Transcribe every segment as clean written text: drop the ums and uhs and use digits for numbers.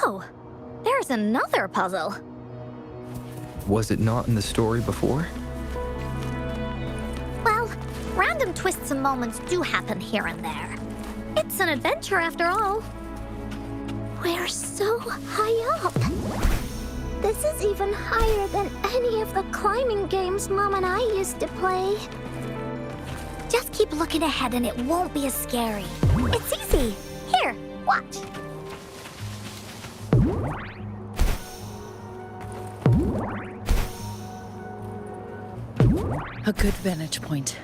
Oh, there's another puzzle. Was it not in the story before? Well, random twists and moments do happen here and there. It's an adventure after all. We're so high up. This is even higher than any of the climbing games Mom and I used to play. Just keep looking ahead and it won't be as scary. It's easy. Here, watch. A good vantage point.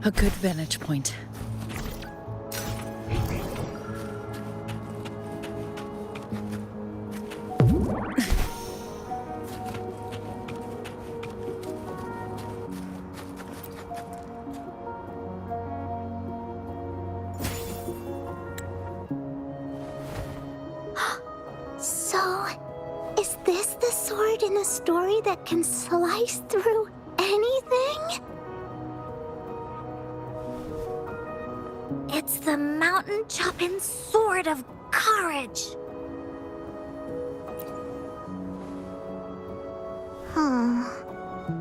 A good vantage point. So, is this the sword in a story that can slice through anything? It's the mountain-chopping sword of courage.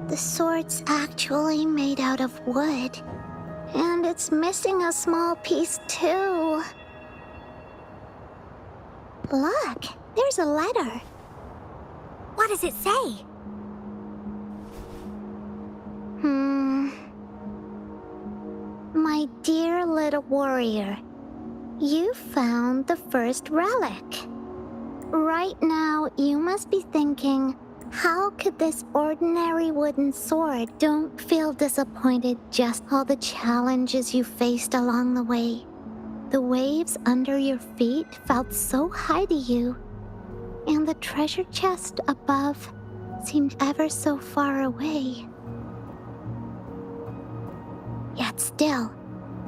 The sword's actually made out of wood. And it's missing a small piece, too. Look, there's a letter. What does it say? My dear little warrior, you found the first relic. Right now, you must be thinking, how could this ordinary wooden sword? Don't feel disappointed, just all the challenges you faced along the way. The waves under your feet felt so high to you, and the treasure chest above seemed ever so far away. Yet still,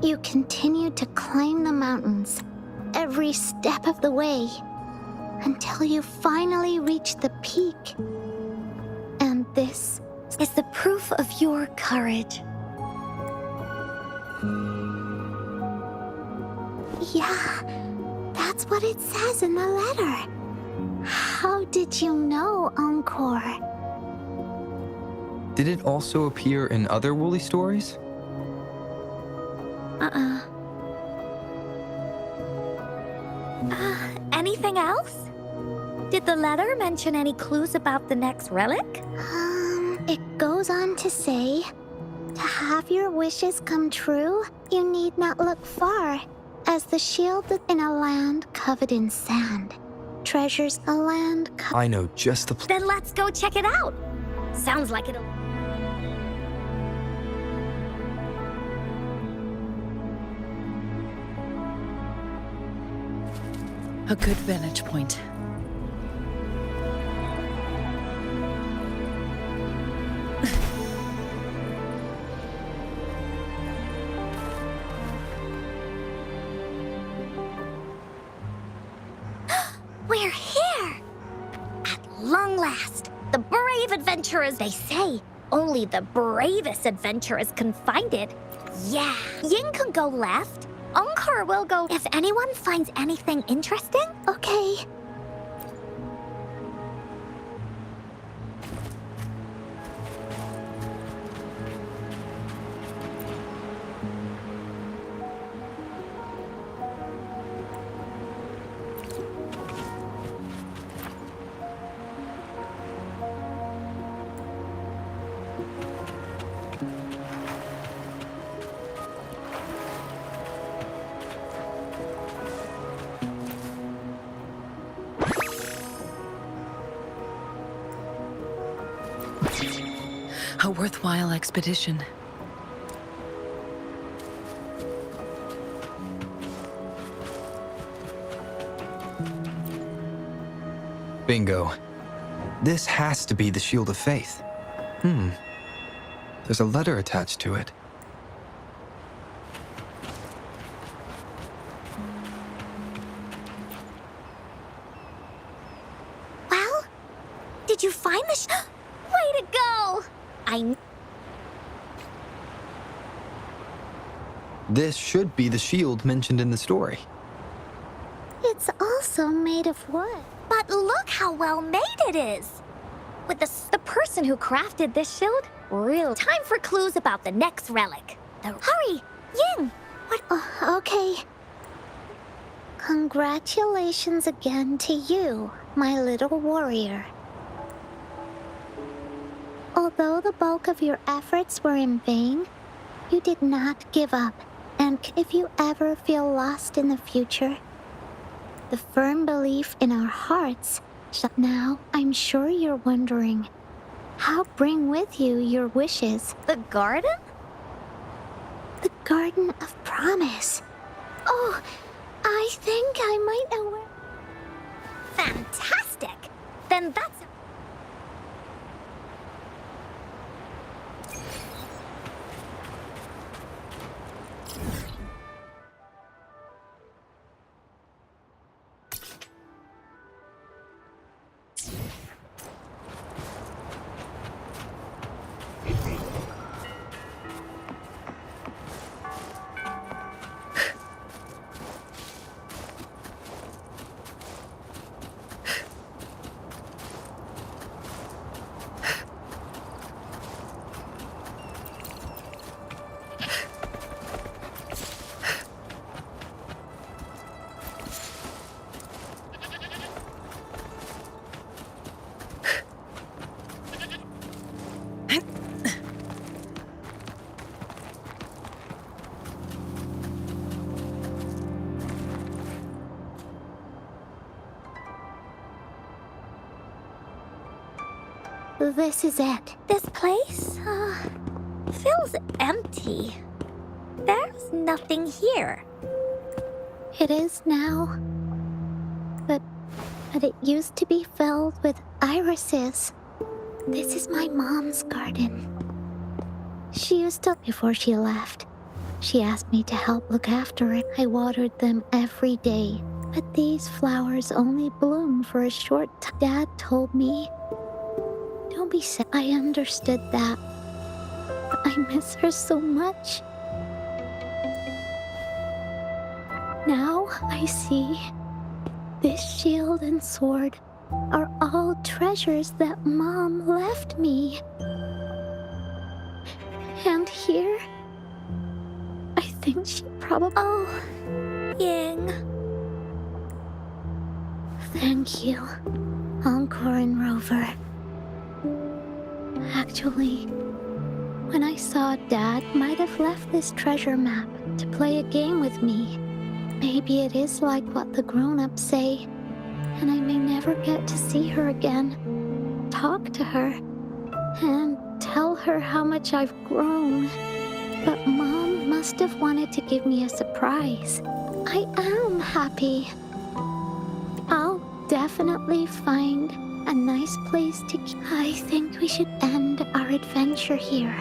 you continued to climb the mountains, every step of the way, until you finally reached the peak. And this is the proof of your courage. Yeah, that's what it says in the letter. How did you know, Encore? Did it also appear in other Woolly stories? Anything else? Did the letter mention any clues about the next relic? It goes on to say, to have your wishes come true, you need not look far, as the shield is in a land covered in sand. Treasures a land I know just the Then let's go check it out. Sounds like it'll... A good vantage point. We're here! At long last, the brave adventurers, they say. Only the bravest adventurers can find it. Yeah, Ying can go left. Encore will go if anyone finds anything interesting. Okay. A worthwhile expedition. Bingo. This has to be the Shield of Faith. There's a letter attached to it. Well, did you find the Way to go! This should be the shield mentioned in the story. It's also made of wood. But look how well made it is! With the person who crafted this shield, real time for clues about the next relic. Hurry! Ying! What? Okay. Congratulations again to you, my little warrior. Although the bulk of your efforts were in vain, you did not give up. And if you ever feel lost in the future, the firm belief in our hearts. Now, I'm sure you're wondering, how bring with you your wishes? The garden? The Garden of Promise. Oh, I think I might know where... Fantastic! Then that's... This is it. This place, feels empty. There's nothing here. It is now. But it used to be filled with irises. This is my mom's garden. She used to, before she left, she asked me to help look after it. I watered them every day. But these flowers only bloom for a short time. Dad told me, don't be sad. I understood that. But I miss her so much. Now I see this shield and sword are all treasures that Mom left me. And here, I think she probably... Oh, Ying. Thank you, Encore and Rover. Actually, when I saw Dad might have left this treasure map to play a game with me. Maybe it is like what the grown-ups say, and I may never get to see her again, talk to her, and tell her how much I've grown. But Mom must have wanted to give me a surprise. I am happy. I'll definitely find a nice place to keep. I think we should end our adventure here.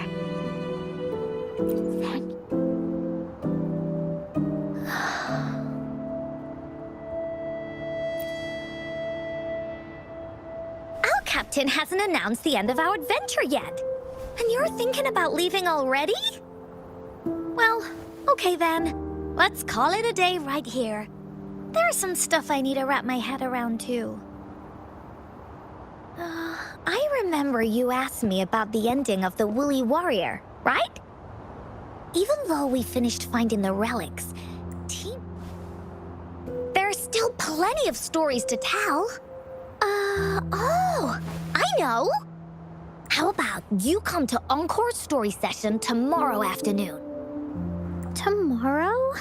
Thank you. Our captain hasn't announced the end of our adventure yet. And you're thinking about leaving already? Well, okay then. Let's call it a day right here. There's some stuff I need to wrap my head around too. I remember you asked me about the ending of the Woolly Warrior, right? Even though we finished finding the relics, there's still plenty of stories to tell. Oh, I know! How about you come to Encore's story session tomorrow afternoon? Tomorrow?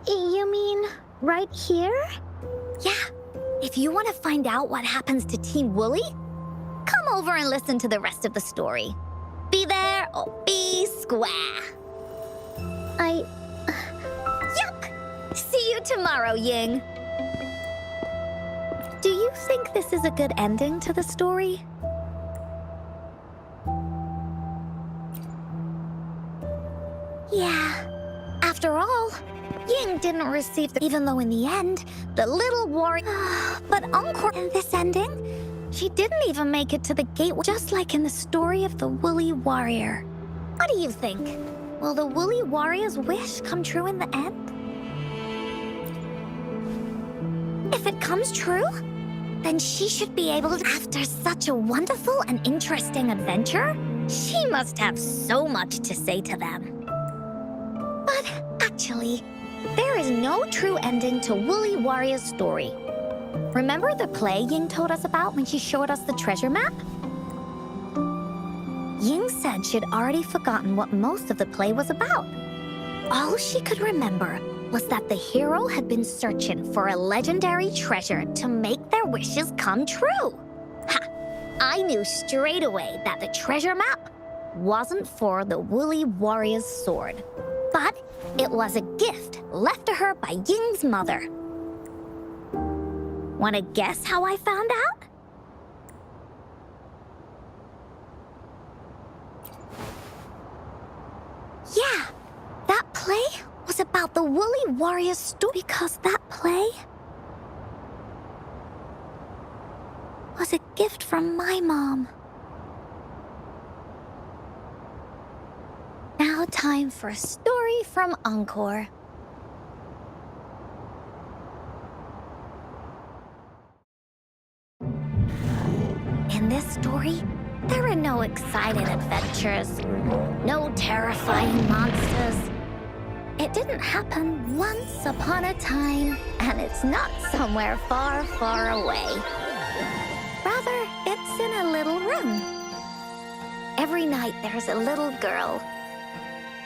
You mean right here? Yeah, if you want to find out what happens to Team Woolly, come over and listen to the rest of the story. Be there or be square. Yuck! See you tomorrow, Ying. Do you think this is a good ending to the story? Yeah. After all, Ying didn't receive even though in the end, the little warrior... But Encore in this ending, She didn't even make it to the gate, just like in the story of the Woolly Warrior. What do you think? Will the Woolly Warrior's wish come true in the end? If it comes true, then she should be able to. After such a wonderful and interesting adventure, she must have so much to say to them. But actually, there is no true ending to Woolly Warrior's story. Remember the play Ying told us about when she showed us the treasure map? Ying said she'd already forgotten what most of the play was about. All she could remember was that the hero had been searching for a legendary treasure to make their wishes come true. Ha! I knew straight away that the treasure map wasn't for the Woolly Warrior's sword, but it was a gift left to her by Ying's mother. Want to guess how I found out? Yeah, that play was about the Woolly Warrior's story because that play was a gift from my mom. Now time for a story from Encore. In this story, there are no exciting adventures, no terrifying monsters. It didn't happen once upon a time, and it's not somewhere far, far away. Rather, it's in a little room. Every night there's a little girl.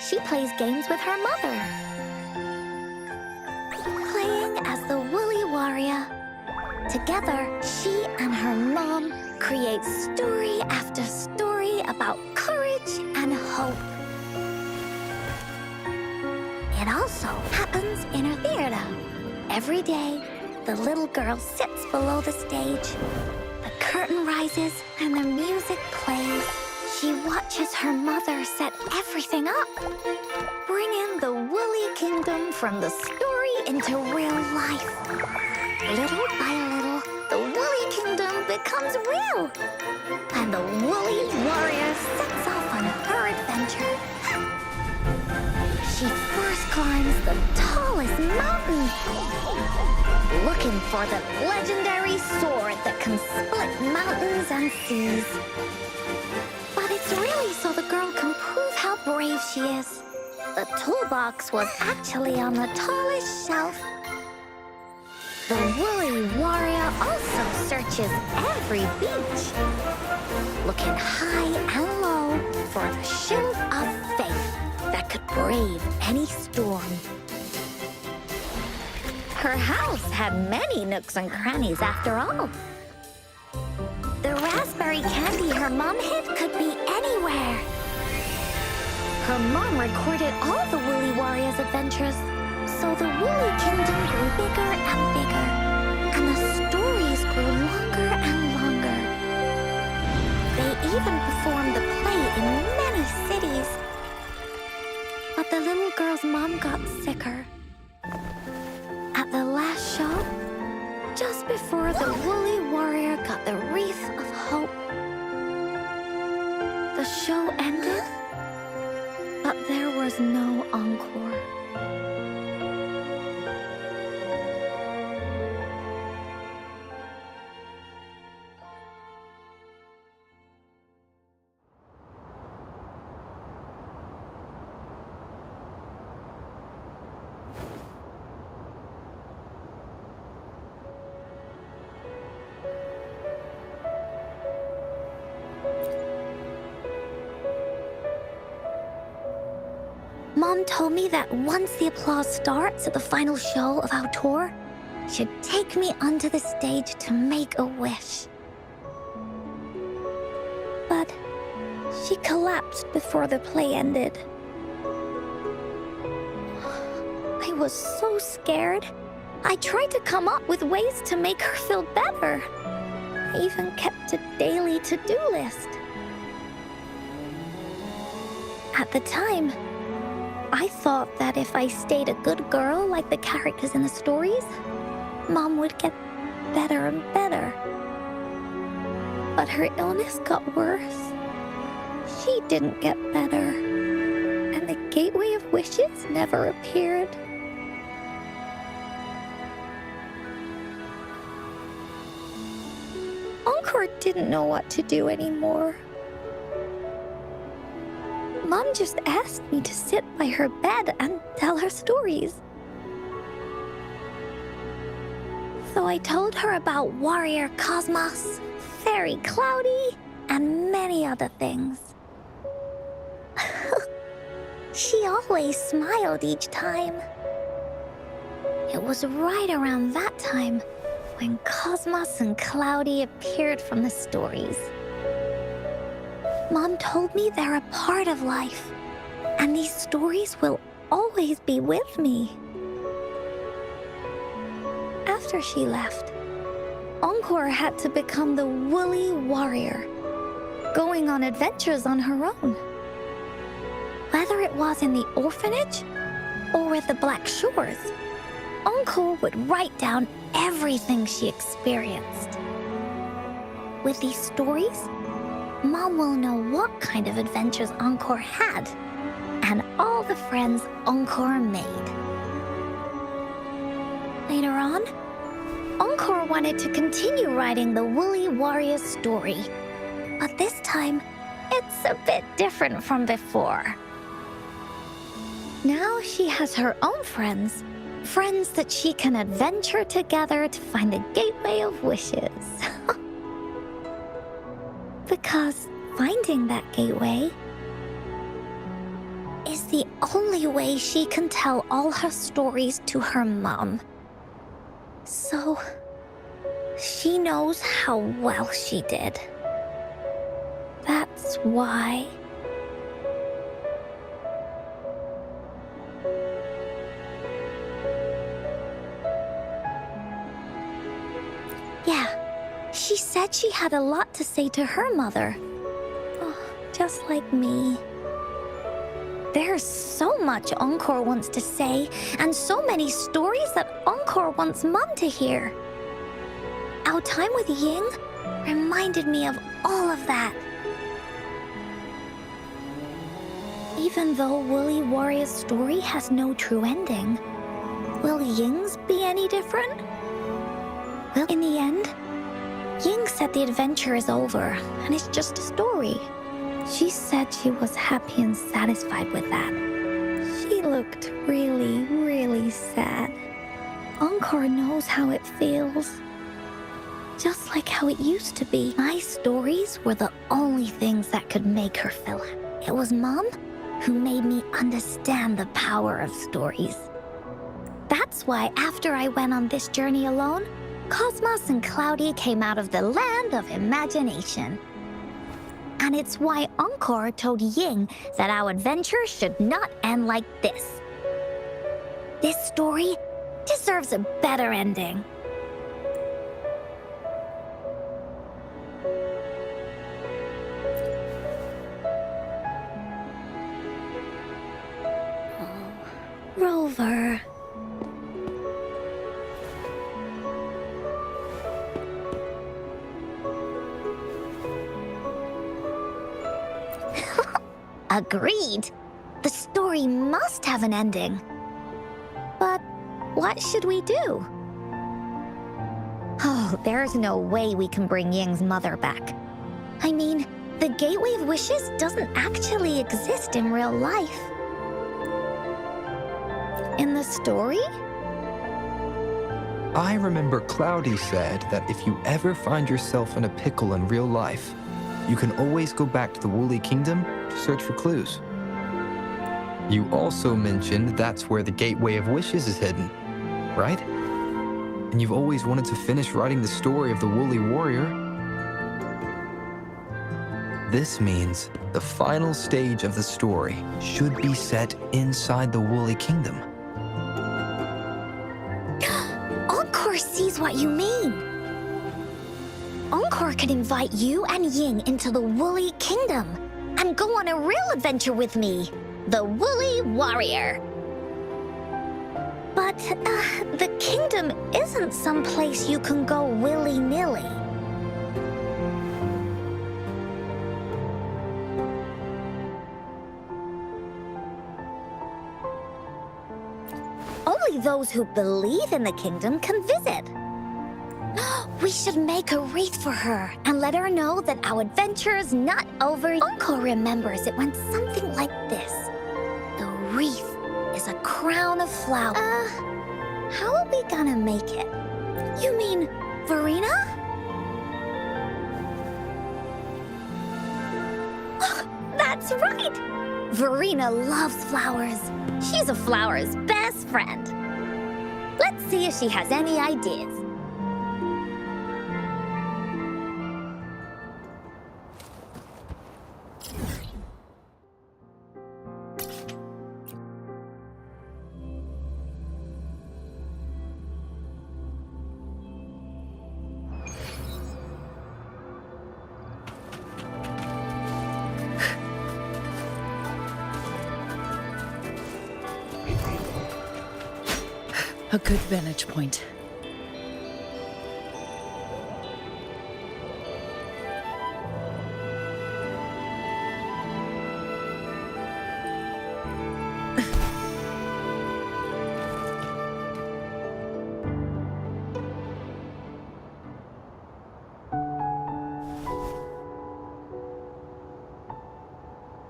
She plays games with her mother, playing as the Woolly Warrior. Together, she and her mom create story after story about courage and hope. It also happens in her theater. Every day, the little girl sits below the stage. The curtain rises and the music plays. She watches her mother set everything up, bringing the Woolly Kingdom from the story into real life. Little by little, the Woolly Kingdom becomes real, and the Woolly Warrior sets off on her adventure. She first climbs the tallest mountain, looking for the legendary sword that can split mountains and seas. But it's really so the girl can prove how brave she is. The toolbox was actually on the tallest shelf. The Woolly Warrior also searches every beach, looking high and low for the shield of faith that could brave any storm. Her house had many nooks and crannies after all. The raspberry candy her mom hid could be anywhere. Her mom recorded all the Woolly Warrior's adventures, so the Woolly Kingdom grew bigger and bigger, and the stories grew longer and longer. They even performed the play in many cities. But the little girl's mom got sicker. At the last show, just before the Woolly Warrior got the wreath of hope, the show ended, but there was no encore. Mom told me that once the applause starts at the final show of our tour, she'd take me onto the stage to make a wish. But she collapsed before the play ended. I was so scared. I tried to come up with ways to make her feel better. I even kept a daily to-do list. At the time, I thought that if I stayed a good girl like the characters in the stories, Mom would get better and better. But her illness got worse. She didn't get better. And the Gateway of Wishes never appeared. Encore didn't know what to do anymore. Mom just asked me to sit by her bed and tell her stories. So I told her about Warrior Cosmos, Fairy Cloudy, and many other things. She always smiled each time. It was right around that time when Cosmos and Cloudy appeared from the stories. Mom told me they're a part of life, and these stories will always be with me. After she left, Encore had to become the Woolly Warrior, going on adventures on her own. Whether it was in the orphanage or at the Black Shores, Encore would write down everything she experienced. With these stories, Mom will know what kind of adventures Encore had and all the friends Encore made. Later on, Encore wanted to continue writing the Woolly Warrior story, but this time, it's a bit different from before. Now she has her own friends that she can adventure together to find the Gateway of Wishes. Because finding that gateway is the only way she can tell all her stories to her mom. So, she knows how well she did. That's why. Yeah, she said she had a lot to say to her mother. Oh, just like me. There's so much Encore wants to say, and so many stories that Encore wants Mom to hear. Our time with Ying reminded me of all of that. Even though Woolly Warrior's story has no true ending, will Ying's be any different? Well, in the end, Ying said the adventure is over, and it's just a story. She said she was happy and satisfied with that. She looked really, really sad. Encore knows how it feels. Just like how it used to be, my stories were the only things that could make her feel happy. It was Mom who made me understand the power of stories. That's why after I went on this journey alone, Cosmos and Cloudy came out of the land of imagination. And it's why Encore told Ying that our adventure should not end like this. This story deserves a better ending. Oh, Rover. Agreed. The story must have an ending. But what should we do? Oh, there's no way we can bring Ying's mother back. I mean, the Gateway of Wishes doesn't actually exist in real life. In the story? I remember Cloudy said that if you ever find yourself in a pickle in real life, you can always go back to the Woolly Kingdom to search for clues. You also mentioned that's where the Gateway of Wishes is hidden, right? And you've always wanted to finish writing the story of the Woolly Warrior. This means the final stage of the story should be set inside the Woolly Kingdom. Encore sees what you mean. Encore could invite you and Ying into the Woolly Kingdom and go on a real adventure with me, the Woolly Warrior. But the kingdom isn't some place you can go willy-nilly. only those who believe in the kingdom can visit. We should make a wreath for her and let her know that our adventure is not over. Encore remembers it went something like this. The wreath is a crown of flowers. How are we gonna make it? You mean Verena? That's right! Verena loves flowers. She's a flower's best friend. Let's see if she has any ideas. A good vantage point.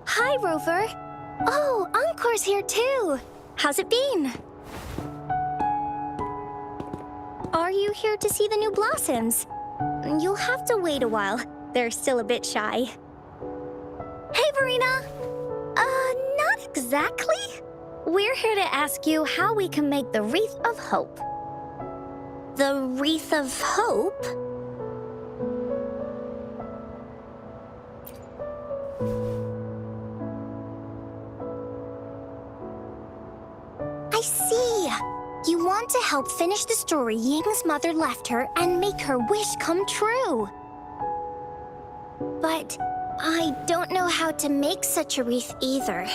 Hi, Rover. Oh, Encore's here too. How's it been? Are you here to see the new blossoms? You'll have to wait a while. They're still a bit shy. Hey, Verena! Not exactly. We're here to ask you how we can make the Wreath of Hope. The Wreath of Hope? I see. You want to help finish the story Ying's mother left her and make her wish come true. But I don't know how to make such a wreath either.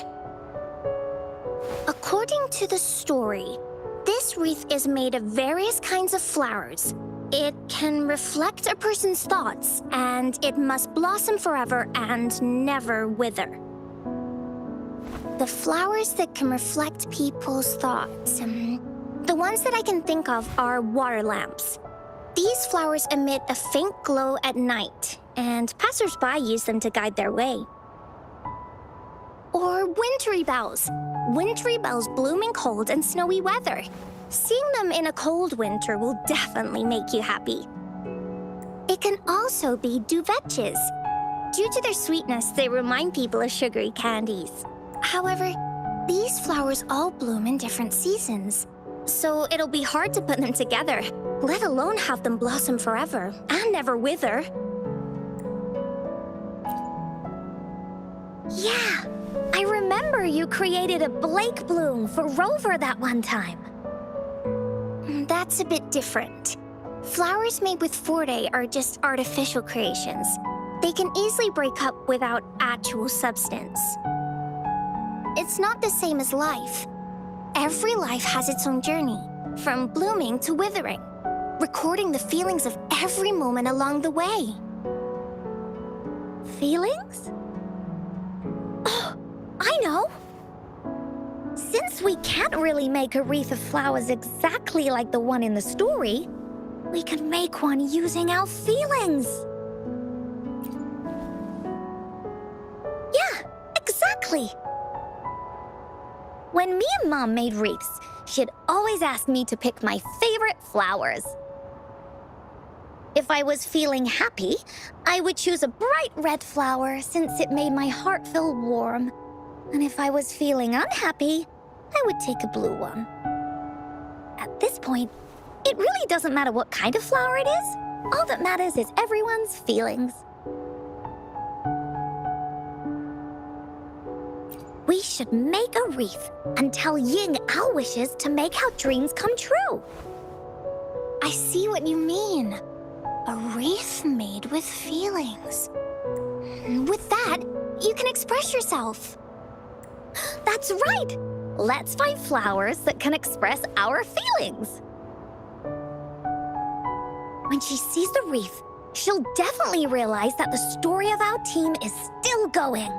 According to the story, this wreath is made of various kinds of flowers. It can reflect a person's thoughts, and it must blossom forever and never wither. The flowers that can reflect people's thoughts. The ones that I can think of are water lamps. These flowers emit a faint glow at night, and passers-by use them to guide their way. Or wintry bells. Wintry bells bloom in cold and snowy weather. Seeing them in a cold winter will definitely make you happy. It can also be duvetches. Due to their sweetness, they remind people of sugary candies. However, these flowers all bloom in different seasons, so it'll be hard to put them together, let alone have them blossom forever and never wither. Yeah, I remember you created a Blake bloom for Rover that one time. That's a bit different. Flowers made with Forte are just artificial creations. They can easily break up without actual substance. It's not the same as life. Every life has its own journey, from blooming to withering, recording the feelings of every moment along the way. Feelings? Oh, I know! Since we can't really make a wreath of flowers exactly like the one in the story, we could make one using our feelings. Yeah, exactly! When me and Mom made wreaths, she'd always ask me to pick my favorite flowers. If I was feeling happy, I would choose a bright red flower since it made my heart feel warm. And if I was feeling unhappy, I would take a blue one. At this point, it really doesn't matter what kind of flower it is. All that matters is everyone's feelings. We should make a wreath and tell Ying our wishes to make our dreams come true. I see what you mean. A wreath made with feelings. With that, you can express yourself. That's right! Let's find flowers that can express our feelings. When she sees the wreath, she'll definitely realize that the story of our team is still going.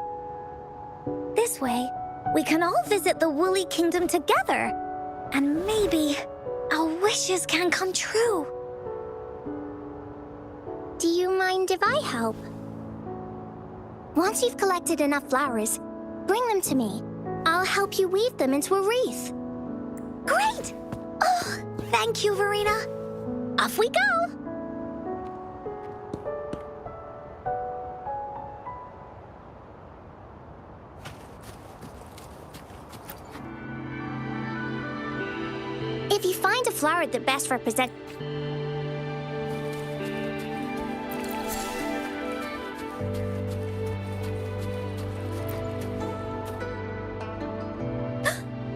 This way, we can all visit the Woolly Kingdom together And maybe our wishes can come true. Do you mind if I help? Once you've collected enough flowers, bring them to me. I'll help you weave them into a wreath. Great! Oh, thank you, Verena. Off we go! If you find a flower that best represents...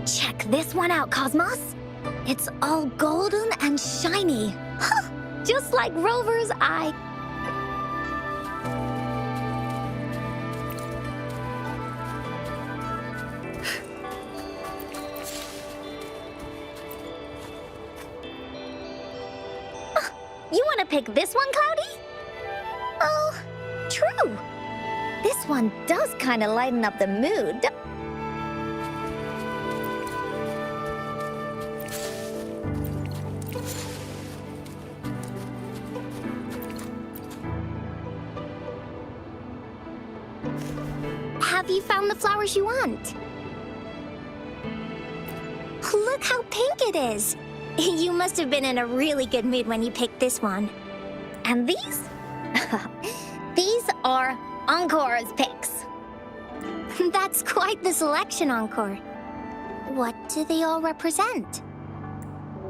Check this one out, Cosmos. It's all golden and shiny. Huh, just like Rover's eye. You want to pick this one, Cloudy? Oh, true. This one does kind of lighten up the mood. Have you found the flowers you want? Look how pink it is! You must have been in a really good mood when you picked this one. And these? These are Encore's picks. That's quite the selection, Encore. What do they all represent?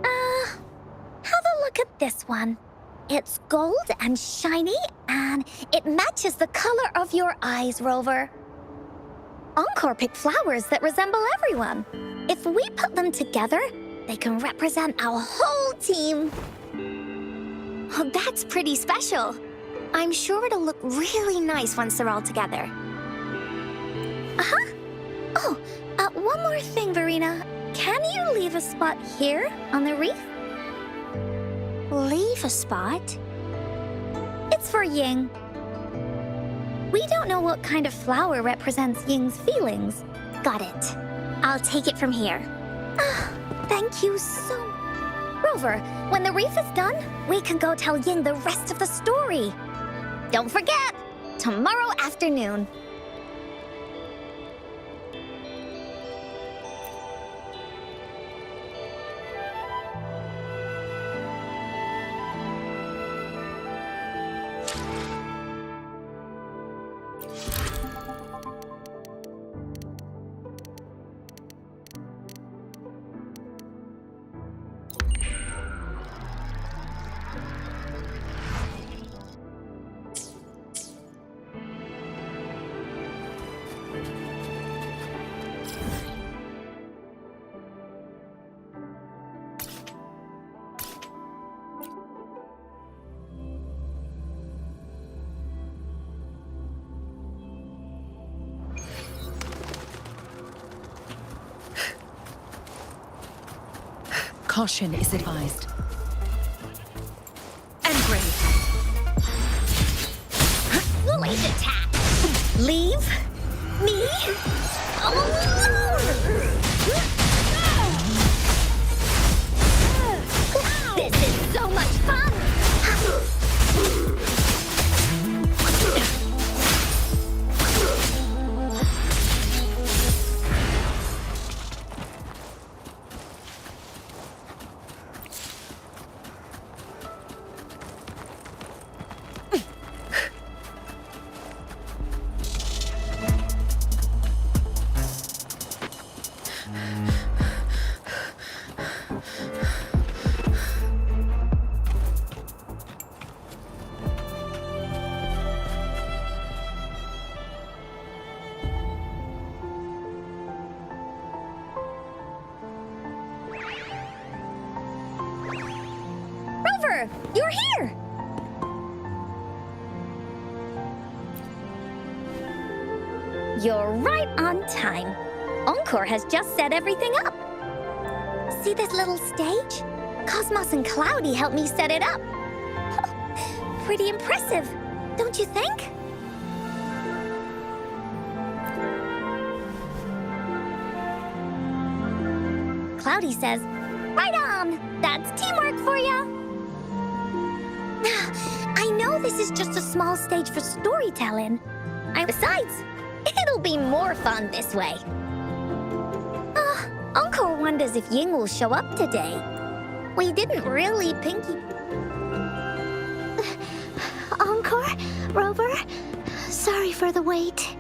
Have a look at this one. It's gold and shiny, and it matches the color of your eyes, Rover. Encore picked flowers that resemble everyone. If we put them together, they can represent our whole team. Oh, that's pretty special. I'm sure it'll look really nice once they're all together. Uh-huh. Oh, one more thing, Verena. Can you leave a spot here on the wreath? Leave a spot? It's for Ying. We don't know what kind of flower represents Ying's feelings. Got it. I'll take it from here. Thank you so... Rover, when the wreath is done, we can go tell Ying the rest of the story. Don't forget, tomorrow afternoon. Caution is advised. Engrave. We'll leave attack. Leave? Me? This is so much fun! Rover, you're here! You're right on time. Encore has just set everything up. See this little stage? Cosmos and Cloudy helped me set it up. Pretty impressive, don't you think? Cloudy says Right on! That's teamwork for ya! I know this is just a small stage for storytelling. Besides, it'll be more fun this way. Encore wonders if Ying will show up today. We didn't really pinky... Encore? Rover? Sorry for the wait.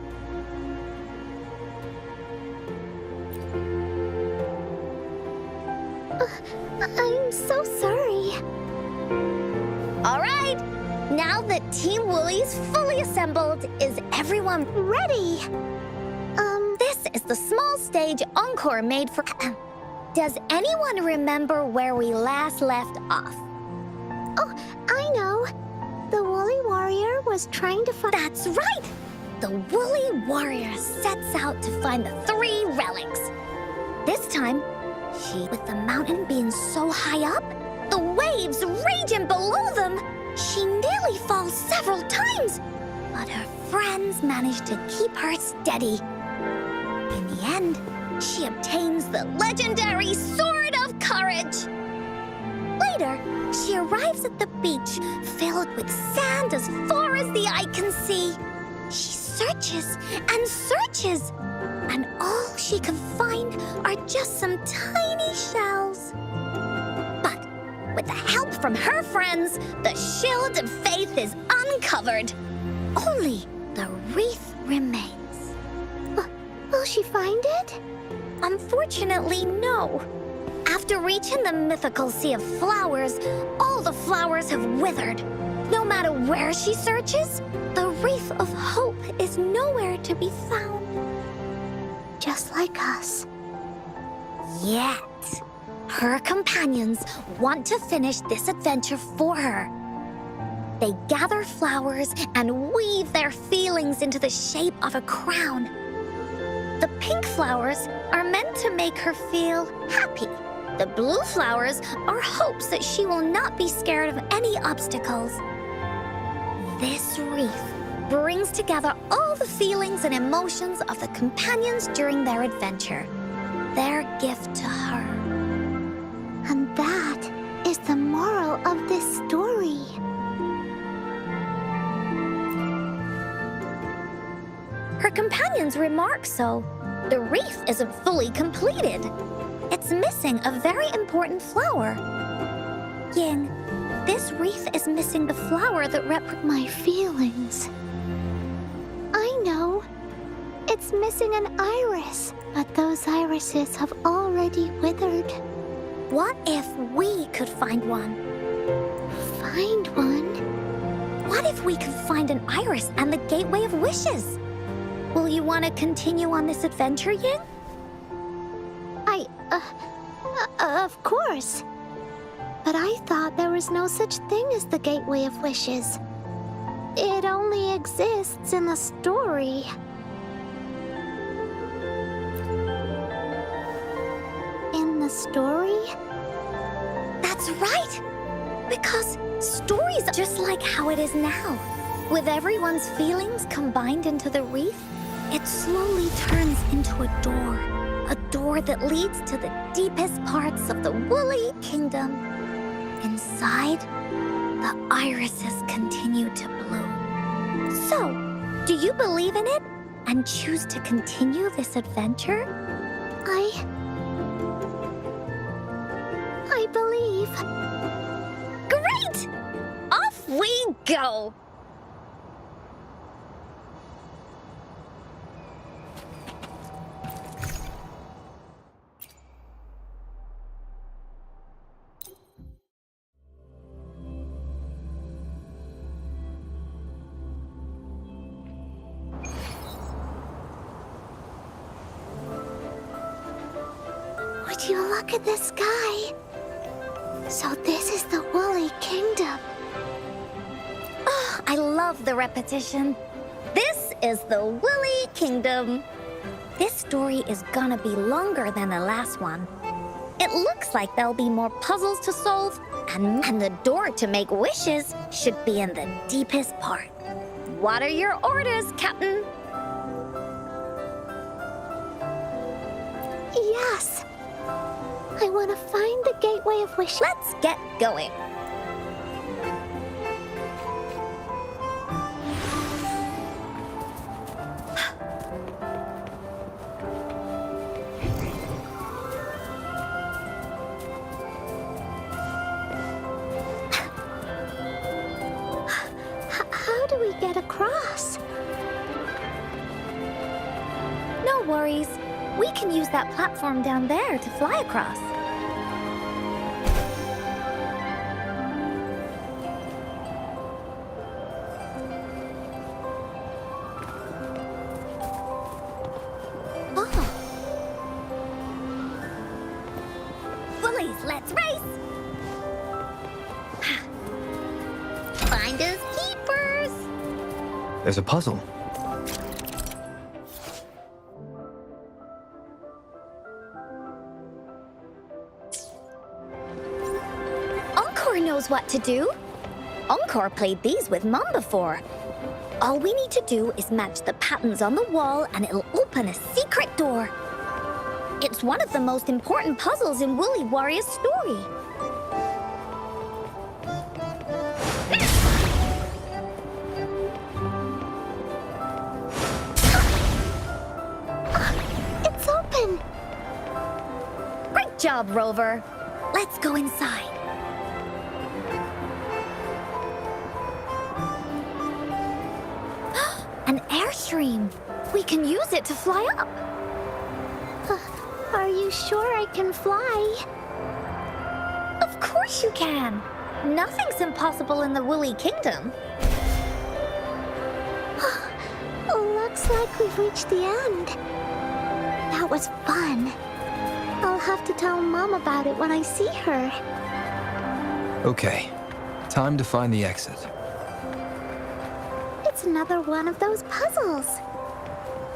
I'm so sorry. All right, now that Team Woolly's fully assembled, is everyone Ready? This is the small stage Encore made for... Does anyone remember where we last left off? Oh, I know. The Woolly Warrior was trying to find... That's right! The Woolly Warrior sets out to find the 3 relics. This time, with the mountain being so high up, the waves raging below them, she nearly falls several times. But her friends manage to keep her steady. In the end, she obtains the legendary Sword of Courage. Later, she arrives at the beach filled with sand as far as the eye can see. She searches and searches, and all she can find are just some tiny shells. But with the help from her friends, the Shield of Faith is uncovered. Only the wreath remains. Will she find it? Unfortunately, no. After reaching the mythical Sea of Flowers, all the flowers have withered. No matter where she searches, the Wreath of Hope is nowhere to be found. Just like us. Yet, her companions want to finish this adventure for her. They gather flowers and weave their feelings into the shape of a crown. The pink flowers are meant to make her feel happy. The blue flowers are hopes that she will not be scared of any obstacles. This wreath brings together all the feelings and emotions of the companions during their adventure. Their gift to her. And that is the moral of this story. Her companions remark so. The wreath isn't fully completed. It's missing a very important flower. Ying, this wreath is missing the flower that My feelings. I know. It's missing an iris, but those irises have already withered. What if we could find one? Find one? What if we could find an iris and the Gateway of Wishes? Will you want to continue on this adventure, Ying? Of course. But I thought there was no such thing as the Gateway of Wishes. It only exists in the story. In the story? That's right! Because stories are just like how it is now. With everyone's feelings combined into the wreath, it slowly turns into a door that leads to the deepest parts of the Woolly Kingdom. Inside, the irises continue to bloom. So, do you believe in it and choose to continue this adventure? I believe. Great! Off we go! Would you look at the sky? So this is the Woolly Kingdom. Oh, I love the repetition. This is the Woolly Kingdom. This story is gonna be longer than the last one. It looks like there'll be more puzzles to solve, and the door to make wishes should be in the deepest part. What are your orders, Captain? Yes. I want to find the Gateway of Wishes. Let's get going. How do we get across? No worries. We can use that platform down there to fly across. Oh, Bullies, let's race! Finders keepers! There's a puzzle. Encore knows what to do. Encore played these with Mom before. All we need to do is match the patterns on the wall and it'll open a secret door. It's one of the most important puzzles in Woolly Warrior's story. it's open. Great job, Rover. Let's go inside. An airstream. We can use it to fly up. Are you sure I can fly? Of course you can. Nothing's impossible in the Woolly Kingdom. Looks like we've reached the end. That was fun. I'll have to tell Mom about it when I see her. Okay, time to find the exit. It's another one of those puzzles.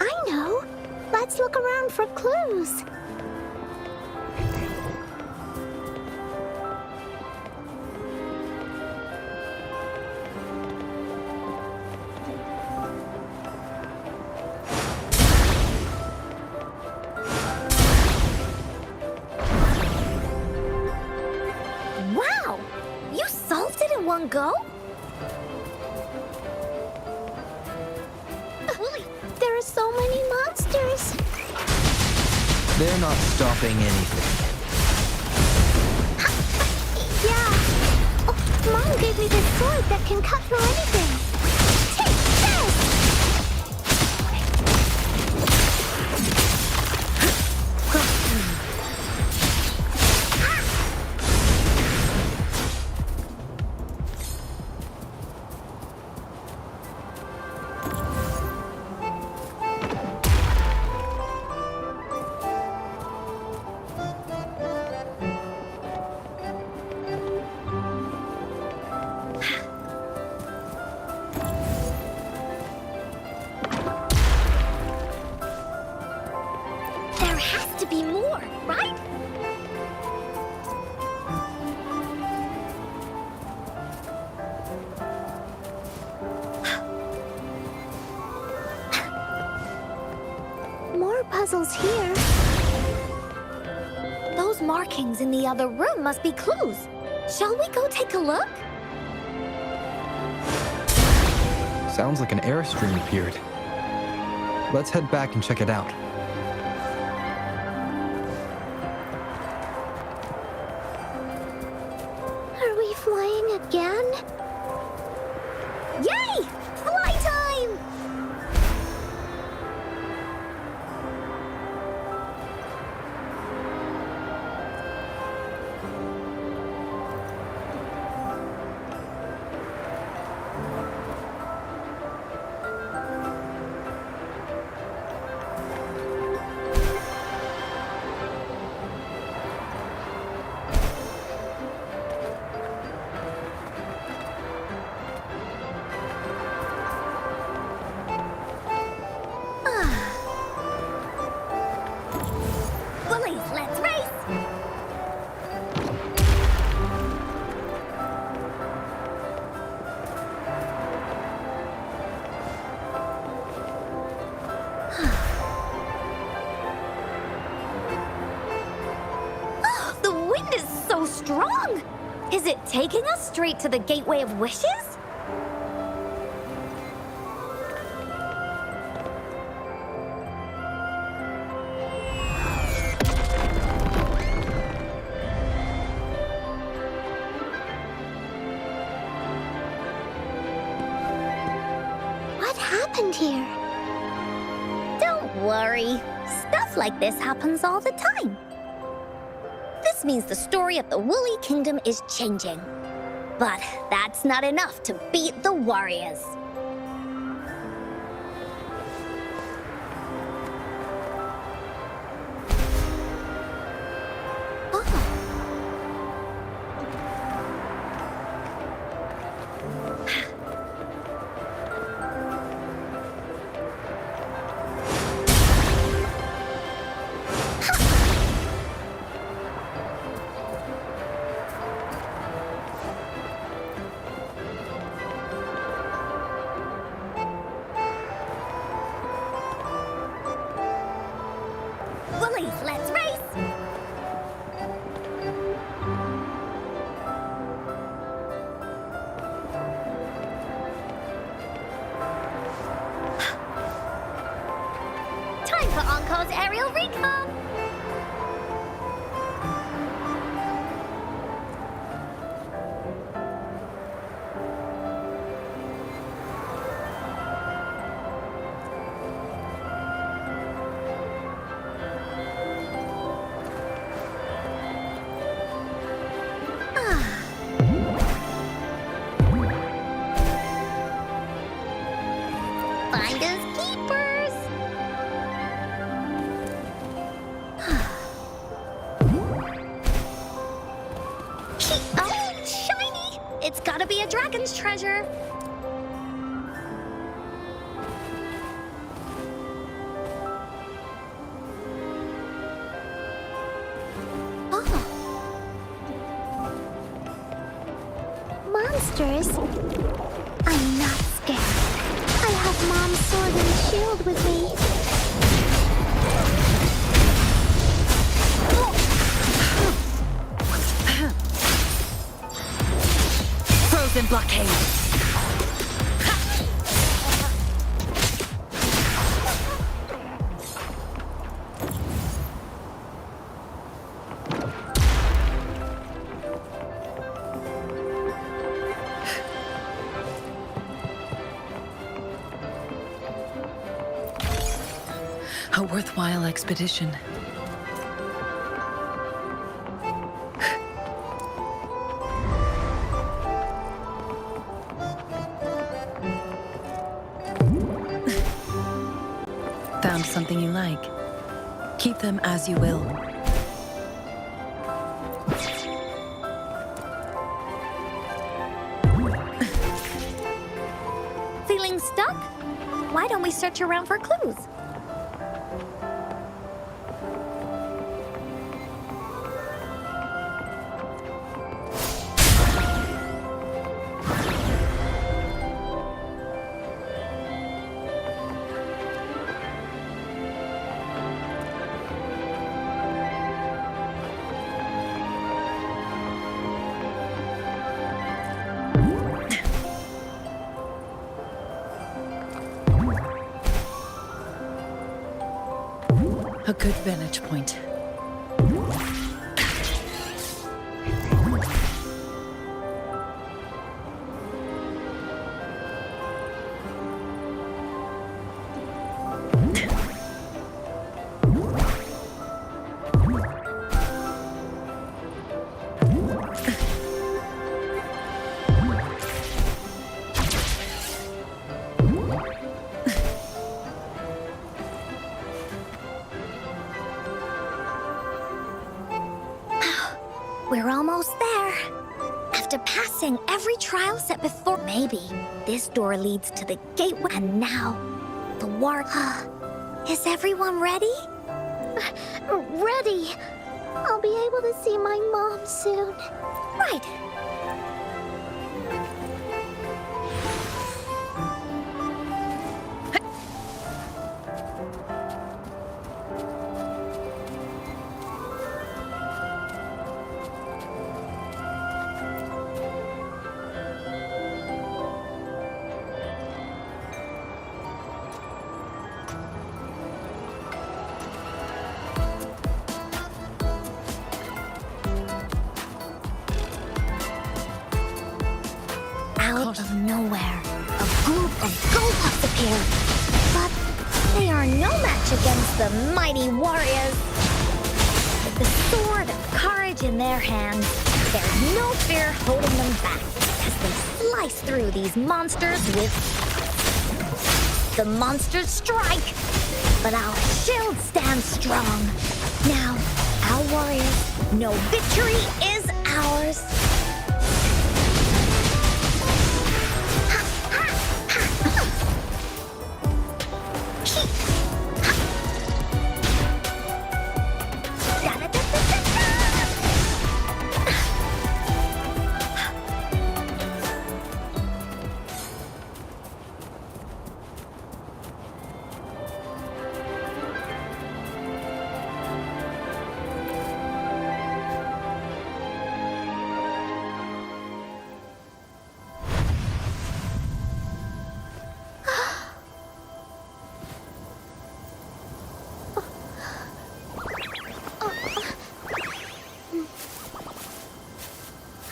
I know. Let's look around for clues. Wow! You solved it in one go? Woolly, there are so many monsters. They're not stopping anything. Yeah. Oh, Mom gave me this sword that can cut through anything. Take this! There has to be more, right? More puzzles here. Those markings in the other room must be clues. Shall we go take a look? Sounds like an airstream appeared. Let's head back and check it out. Are we flying again? Yay! Fly time! strong! Is it taking us straight to the Gateway of Wishes? What happened here? Don't worry. Stuff like this happens all the time. This means the story of the Woolly Kingdom is changing. But that's not enough to beat the warriors. Woolies, let's race! Time for Encore's aerial recon! Finders keepers! Oh, shiny! It's gotta be a dragon's treasure. Oh. Monsters? I'm not scared. I have Mom's sword and shield with me. Frozen blockade! A worthwhile expedition. Found something you like? Keep them as you will. Feeling stuck? Why don't we search around for clues? A good vantage point. We're almost there. After passing every trial set before, maybe this door leads to the gateway. And now, the war. Is everyone ready? Ready. I'll be able to see my mom soon. Right. here. But they are no match against the mighty warriors. With the sword of courage in their hands, there's no fear holding them back as they slice through these monsters with... The monsters strike, but our shield stands strong. Now, our warriors know victory is ours.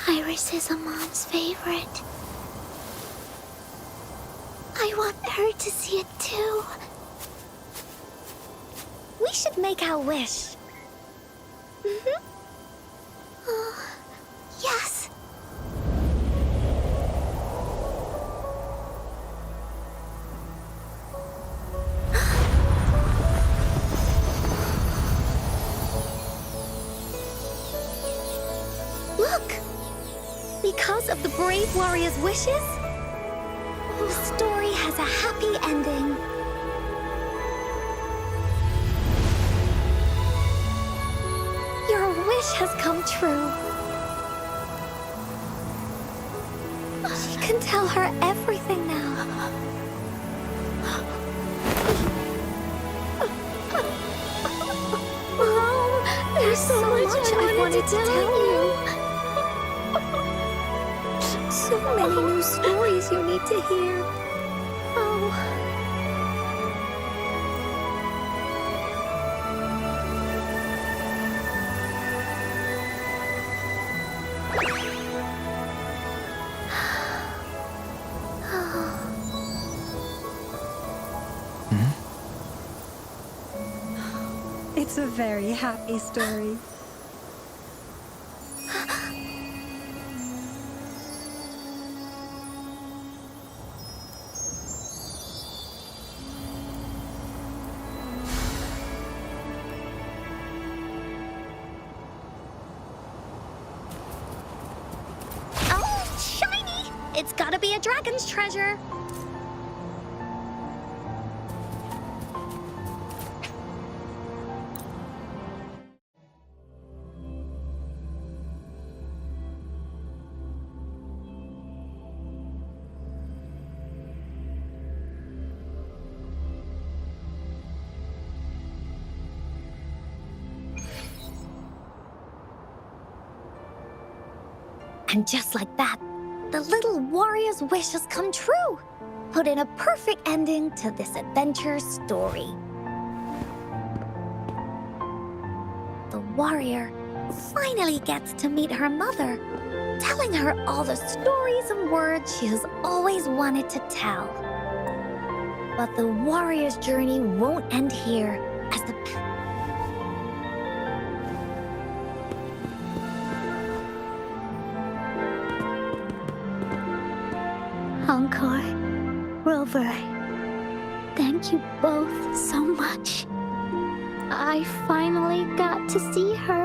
Iris is a mom's favorite. I want her to see it too. We should make our wish. Oh, yes. Look! Because of the brave warrior's wishes, the story has a happy ending. Your wish has come true. She can tell her everything now. Mom, there's so much I wanted to tell you. So many new stories you need to hear. Oh. It's a very happy story. Oh, shiny! It's gotta be a dragon's treasure. And just like that, the little warrior's wish has come true, putting a perfect ending to this adventure story. The warrior finally gets to meet her mother, telling her all the stories and words she has always wanted to tell. But the warrior's journey won't end here, as the Encore, Rover, thank you both so much. I finally got to see her,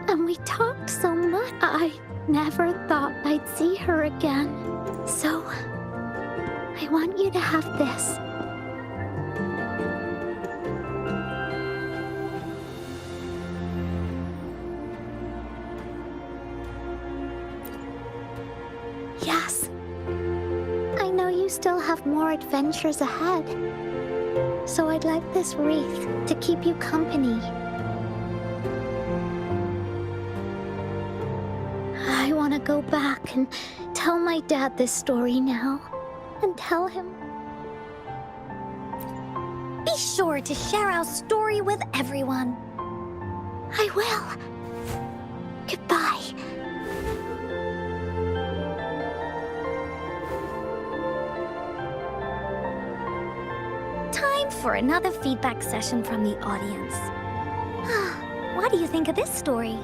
and we talked so much. I never thought I'd see her again. So, I want you to have this. Yes. I know you still have more adventures ahead. So I'd like this wreath to keep you company. I want to go back and tell my dad this story now. And tell him. Be sure to share our story with everyone. I will. Goodbye. time for another feedback session from the audience. What do you think of this story?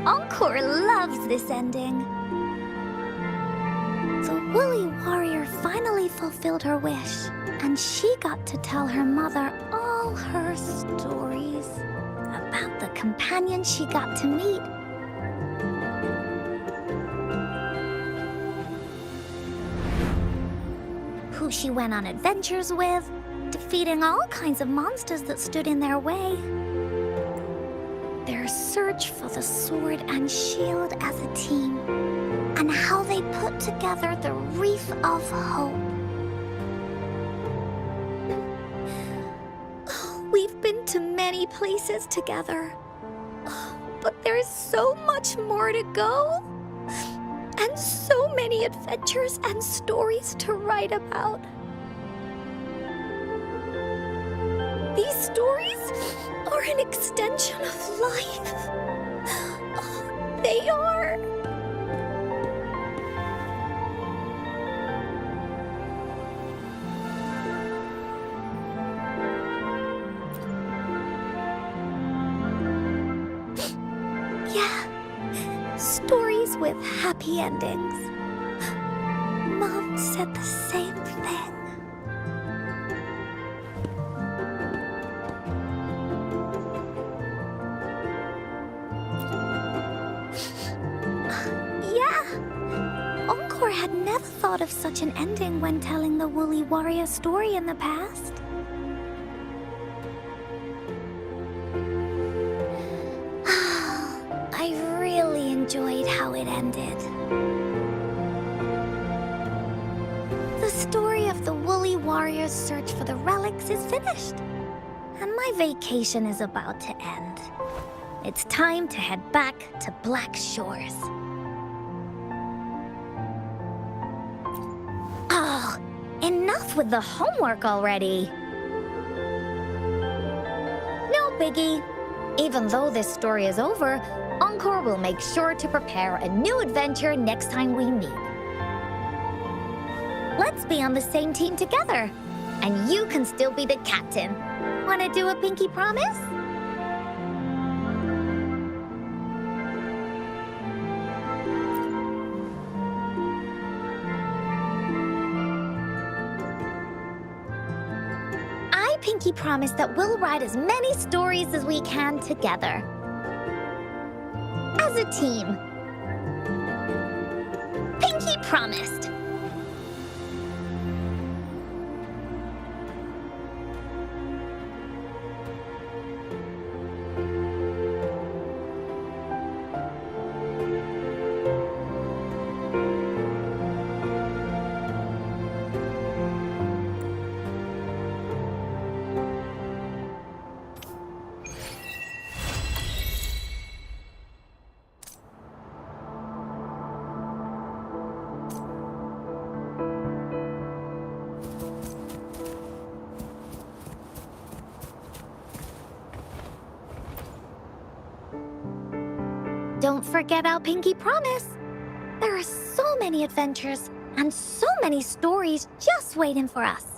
Encore loves this ending. The Woolly Warrior finally fulfilled her wish, and she got to tell her mother all her stories about the companion she got to meet. Who she went on adventures with, defeating all kinds of monsters that stood in their way. Their search for the sword and shield as a team, and how they put together the Reef of Hope. We've been to many places together, but there's so much more to go, and so many adventures and stories to write about. These stories are an extension of life. They are. Yeah, stories with happy endings. Mom said the same thing. Encore had never thought of such an ending when telling the Woolly Warrior story in the past. I really enjoyed how it ended. The story of the Woolly Warrior's search for the relics is finished, and my vacation is about to end. It's time to head back to Black Shores. Oh, enough with the homework already. No biggie. Even though this story is over, Encore will make sure to prepare a new adventure next time we meet. Let's be on the same team together, and you can still be the captain. Wanna do a pinky promise? Pinky promise that we'll write as many stories as we can together. As a team. Pinky promised. Don't forget our pinky promise. There are so many adventures and so many stories just waiting for us.